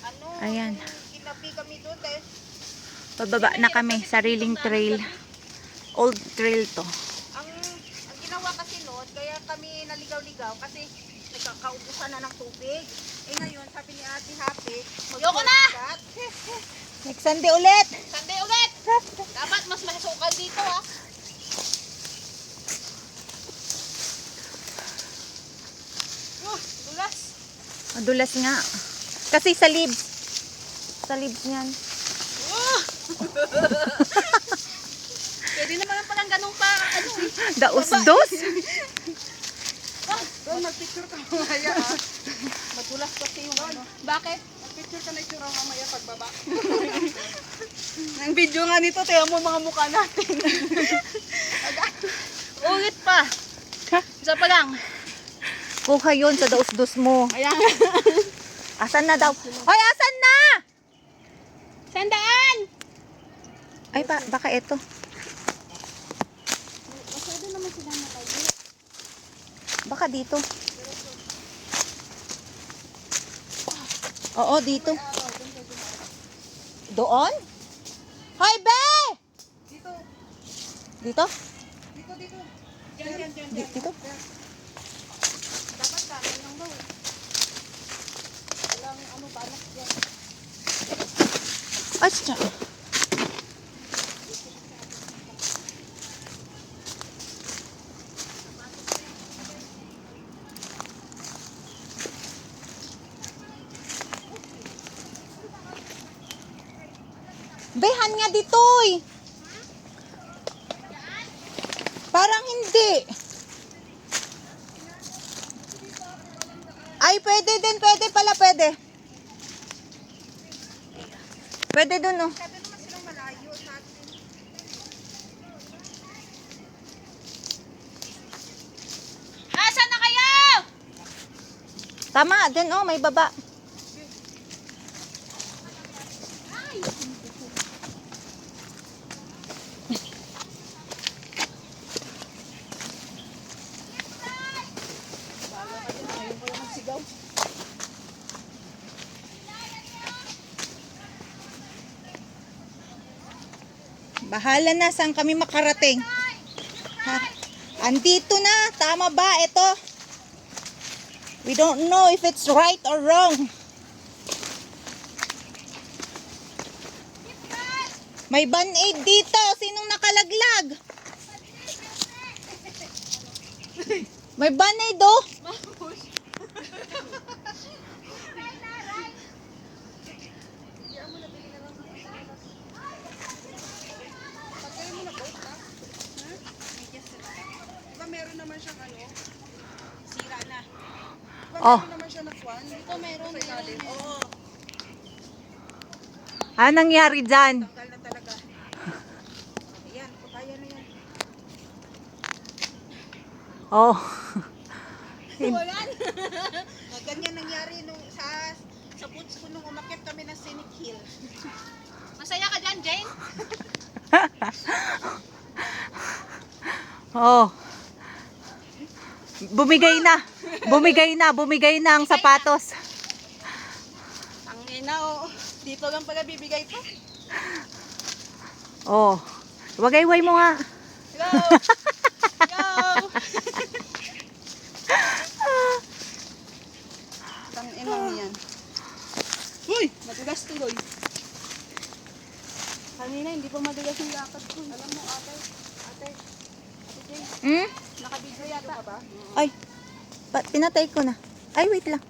Ano, Ayan. kinapi kami doon eh. Pababa na kami. Sariling trail. Old trail to. Ang ginawa kasi noon, kaya kami naligaw-ligaw kasi nagkakaubusan na ng tubig. Eh ngayon, sabi ni Ate Happy, Yoko na! Next Sunday ulit! Sunday ulit! Dapat mas masukal dito ah. Dulas. Madulas nga. Kasi sa leaves. Sa leaves niyan. Pwede naman ang palang ganun pa, ano eh. Daos-dos. Doon, mag-picture ka mamaya ah. Madulas kasi yung ano. Bakit? Mag-picture ka na itsura mamaya pagbaba. Ang video nga nito, tayo mo mga mukha natin. Ulit pa. Isa pa lang. Kuha yun sa daos-dos mo. Ayan. Asan na daw? Ay, asan na? Sandaan! Ay, baka ito. Masyado naman sila nakayo. Baka dito. Oo, dito. Doon? Hoy, be! Dito, Dito? dito, dito. Diyan. Dito? Dapat kanan lang daw. Walang ano, banak yan. Ay, siya. Behan nga dito eh. Parang hindi. Ay, pwede din. Pwede pala, pwede. Pwede dun, oh. Sabi naman silang malayo sa atin. Asan na kayo? Tama, dun, oh. May baba. Bahala na saan kami makarating. Ha? Andito na. Tama ba? Ito. We don't know if it's right or wrong. May band-aid dito. Sinong nakalaglag? May band-aid oh. Pagkain mo na boat ha? Diba meron naman siyang ano? Sira na. Diba Oh. meron naman siya na kwan? Ito meron. Sa ilalim. Oo. Anong nangyari dyan? Tanggal na talaga. Ayan, kaya na yan. Oh. Walan. Ganyan nangyari nung sa boots ko nung umakyat kami ng Scenic Hill. Masaya ka dyan, Jane? Oh. Bumigay na. Bumigay na ang sapatos. Ang ina, oh. Dito lang pala bibigay to. Oh. Wagayway mo nga. Go! Go! Tang inang yan. Uy! Madulas tuloy. Kanina, hindi pa madulas yung lakad ko. Alam mo ate, Jane, Hmm? Nakabidyo yata. ba? Ay. Pinatay ko na. Ay, wait lang.